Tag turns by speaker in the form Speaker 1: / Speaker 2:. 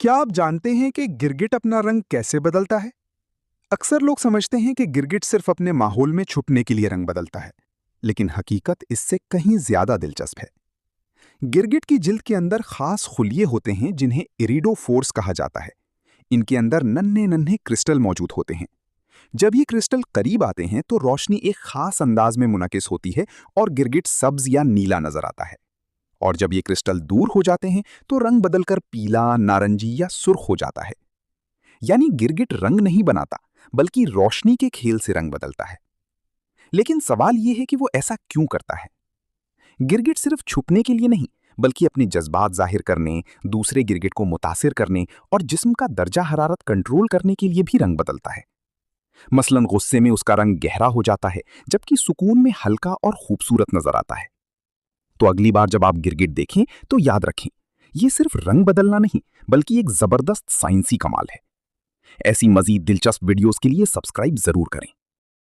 Speaker 1: क्या आप जानते हैं कि गिरगिट अपना रंग कैसे बदलता है? अक्सर लोग समझते हैं कि गिरगिट सिर्फ अपने माहौल में छुपने के लिए रंग बदलता है, लेकिन हकीकत इससे कहीं ज्यादा दिलचस्प है। गिरगिट की जिल्द के अंदर खास खुलिये होते हैं जिन्हें इरिडोफोर्स कहा जाता है। इनके अंदर नन्हे नन्हे क्रिस्टल मौजूद होते हैं। जब ये क्रिस्टल करीब आते हैं तो रोशनी एक खास अंदाज में मुनकिस होती है और गिरगिट सब्ज या नीला नजर आता है। और जब ये क्रिस्टल दूर हो जाते हैं तो रंग बदलकर पीला, नारंगी या सुर्ख हो जाता है। यानी गिरगिट रंग नहीं बनाता, बल्कि रोशनी के खेल से रंग बदलता है। लेकिन सवाल यह है कि वो ऐसा क्यों करता है। गिरगिट सिर्फ छुपने के लिए नहीं, बल्कि अपने जज्बात जाहिर करने, दूसरे गिरगिट को मुतासिर करने और जिस्म का दर्जा हरारत कंट्रोल करने के लिए भी रंग बदलता है। मसलन गुस्से में उसका रंग गहरा हो जाता है, जबकि सुकून में हल्का और खूबसूरत नजर आता है। तो अगली बार जब आप गिरगिट देखें तो याद रखें, ये सिर्फ रंग बदलना नहीं, बल्कि एक जबरदस्त साइंसी कमाल है। ऐसी मजीद दिलचस्प वीडियोस के लिए सब्सक्राइब जरूर करें।